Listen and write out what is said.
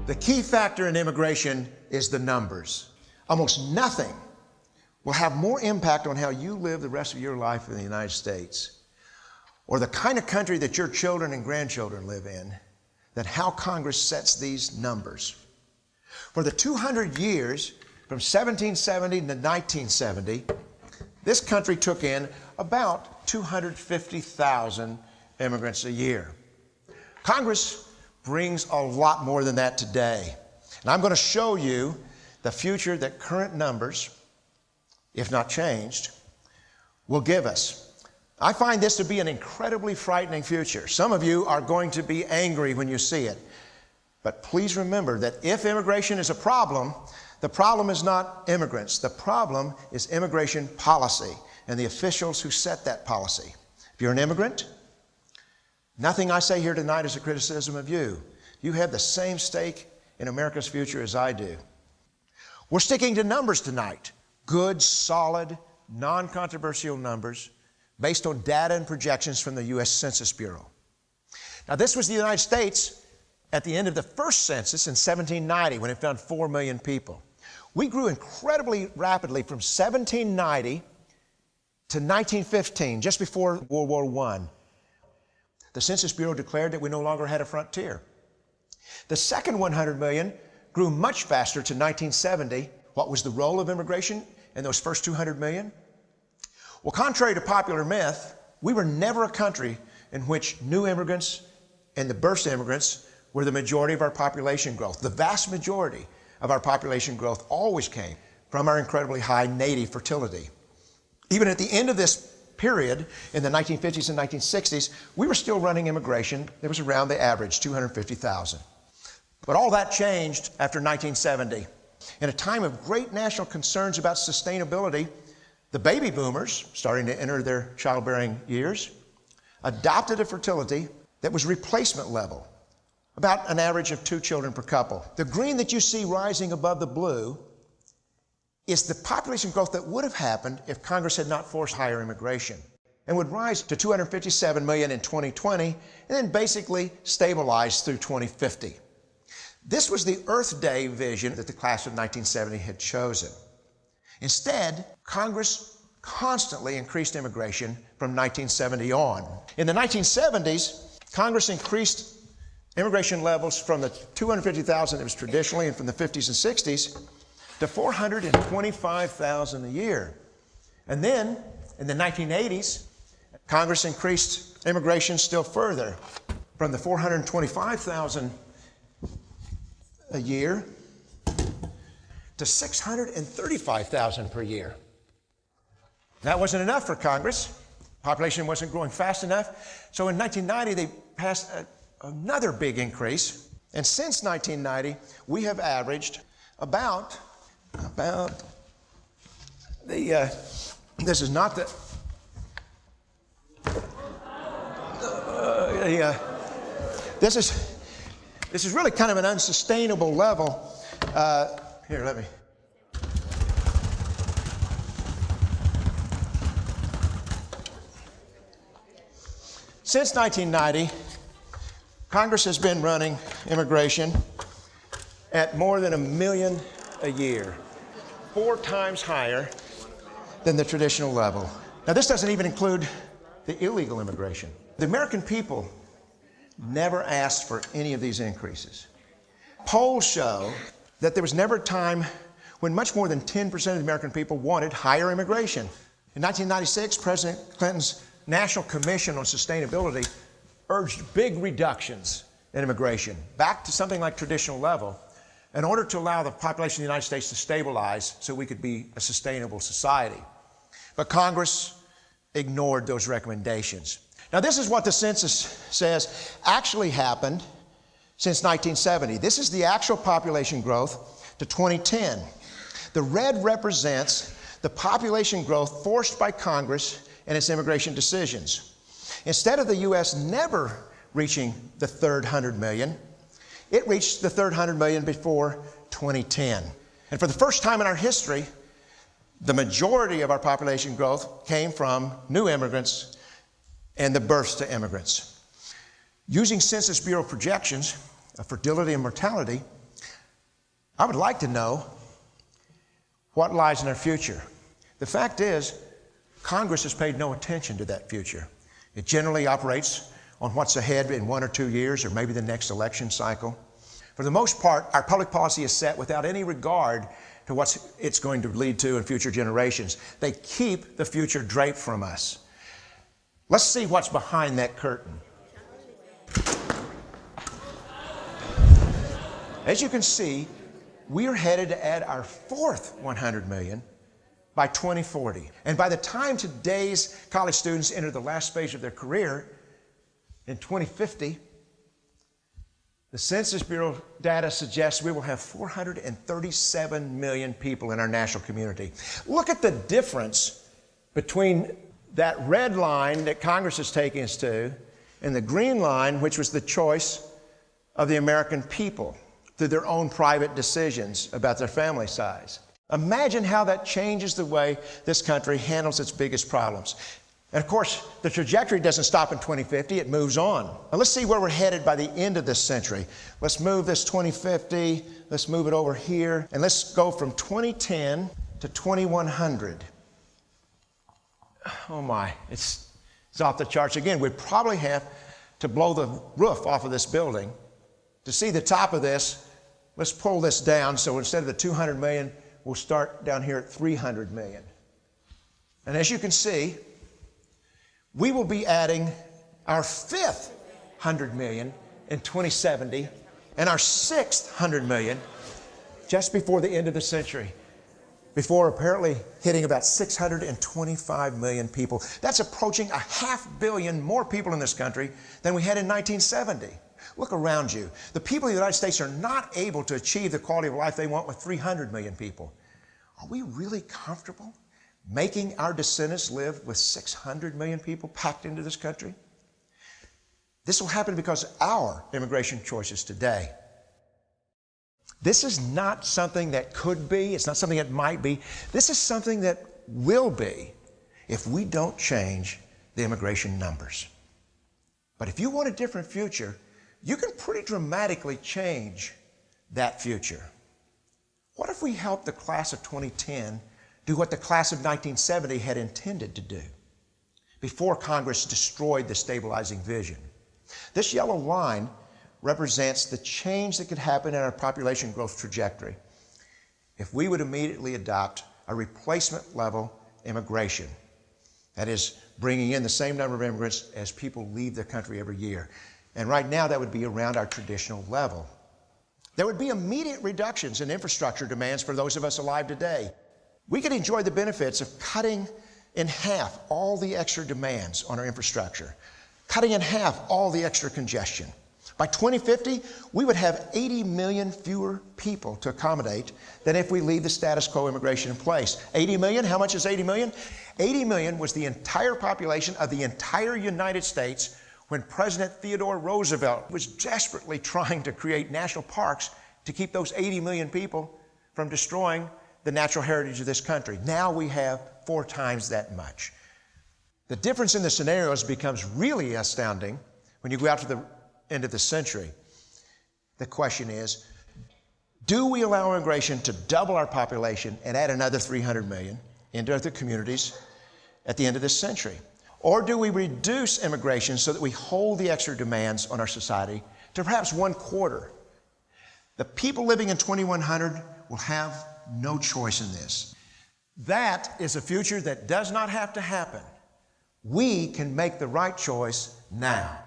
The key factor in immigration is the numbers. Almost nothing will have more impact on how you live the rest of your life in the United States, or the kind of country that your children and grandchildren live in, than how Congress sets these numbers. For the 200 years, from 1770 to 1970, this country took in about 250,000 immigrants a year. Congress brings a lot more than that today. And I'm going to show you the future that current numbers, if not changed, will give us. I find this to be an incredibly frightening future. Some of you are going to be angry when you see it. But please remember that if immigration is a problem, the problem is not immigrants. The problem is immigration policy and the officials who set that policy. If you're an immigrant, nothing I say here tonight is a criticism of you. You have the same stake in America's future as I do. We're sticking to numbers tonight. Good, solid, non-controversial numbers based on data and projections from the U.S. Census Bureau. Now, this was the United States at the end of the first census in 1790 when it found 4 million people. We grew incredibly rapidly from 1790 to 1915, just before World War I. The Census Bureau declared that we no longer had a frontier. The second 100 million grew much faster to 1970. What was the role of immigration in those first 200 million? Well, contrary to popular myth, we were never a country in which new immigrants and the burst immigrants were the majority of our population growth. The vast majority of our population growth always came from our incredibly high native fertility. Even at the end of this period, in the 1950s and 1960s, we were still running immigration that was around the average, 250,000. But all that changed after 1970. In a time of great national concerns about sustainability, the baby boomers, starting to enter their childbearing years, adopted a fertility that was replacement level, about an average of 2 children per couple. The green that you see rising above the blue is the population growth that would have happened if Congress had not forced higher immigration, and would rise to 257 million in 2020 and then basically stabilize through 2050. This was the Earth Day vision that the class of 1970 had chosen. Instead, Congress constantly increased immigration from 1970 on. In the 1970s, Congress increased immigration levels from the 250,000 that was traditionally and from the 50s and 60s to 425,000 a year. And then, in the 1980s, Congress increased immigration still further from the 425,000 a year to 635,000 per year. That wasn't enough for Congress. Population wasn't growing fast enough. So in 1990, they passed another big increase. And since 1990, we have averaged about this is not the, this is really kind of an unsustainable level. Here, let me. Since 1990, Congress has been running immigration at more than 1 million a year, 4 times higher than the traditional level. Now, this doesn't even include the illegal immigration. The American people never asked for any of these increases. Polls show that there was never a time when much more than 10% of the American people wanted higher immigration. In 1996, President Clinton's National Commission on Sustainability urged big reductions in immigration, back to something like traditional level, in order to allow the population of the United States to stabilize so we could be a sustainable society. But Congress ignored those recommendations. Now, this is what the census says actually happened since 1970. This is the actual population growth to 2010. The red represents the population growth forced by Congress and its immigration decisions. Instead of the U.S. never reaching the third 100 million, it reached the third 100 million before 2010. And for the first time in our history, the majority of our population growth came from new immigrants and the births to immigrants. Using Census Bureau projections of fertility and mortality, I would like to know what lies in our future. The fact is, Congress has paid no attention to that future. It generally operates on what's ahead in 1 or 2 years or maybe the next election cycle. For the most part, our public policy is set without any regard to what it's going to lead to in future generations. They keep the future draped from us. Let's see what's behind that curtain. As you can see, we're headed to add our fourth 100 million by 2040. And by the time today's college students enter the last phase of their career, in 2050, the Census Bureau data suggests we will have 437 million people in our national community. Look at the difference between that red line that Congress is taking us to and the green line, which was the choice of the American people through their own private decisions about their family size. Imagine how that changes the way this country handles its biggest problems. And of course, the trajectory doesn't stop in 2050, it moves on. Now let's see where we're headed by the end of this century. Let's move this 2050, let's move it over here, and let's go from 2010 to 2100. Oh my, it's off the charts again. We'd probably have to blow the roof off of this building. To see the top of this, let's pull this down, so instead of the 200 million, we'll start down here at 300 million. And as you can see, we will be adding our fifth 100 million in 2070 and our sixth 100 million just before the end of the century, before apparently hitting about 625 million people. That's approaching 500 million more people in this country than we had in 1970. Look around you. The people of the United States are not able to achieve the quality of life they want with 300 million people. Are we really comfortable making our descendants live with 600 million people packed into this country? This will happen because of our immigration choices today. This is not something that could be. It's not something that might be. This is something that will be if we don't change the immigration numbers. But if you want a different future, you can pretty dramatically change that future. What if we help the class of 2010 do what the class of 1970 had intended to do before Congress destroyed the stabilizing vision? This yellow line represents the change that could happen in our population growth trajectory if we would immediately adopt a replacement level immigration. That is, bringing in the same number of immigrants as people leave the country every year. And right now, that would be around our traditional level. There would be immediate reductions in infrastructure demands for those of us alive today. We could enjoy the benefits of cutting in half all the extra demands on our infrastructure, cutting in half all the extra congestion. By 2050, we would have 80 million fewer people to accommodate than if we leave the status quo immigration in place. 80 million, how much is 80 million? 80 million was the entire population of the entire United States when President Theodore Roosevelt was desperately trying to create national parks to keep those 80 million people from destroying the natural heritage of this country. Now we have 4 times that much. The difference in the scenarios becomes really astounding when you go out to the end of the century. The question is, do we allow immigration to double our population and add another 300 million into other communities at the end of this century? Or do we reduce immigration so that we hold the extra demands on our society to perhaps 1/4? The people living in 2100 will have no choice in this. That is a future that does not have to happen. We can make the right choice now.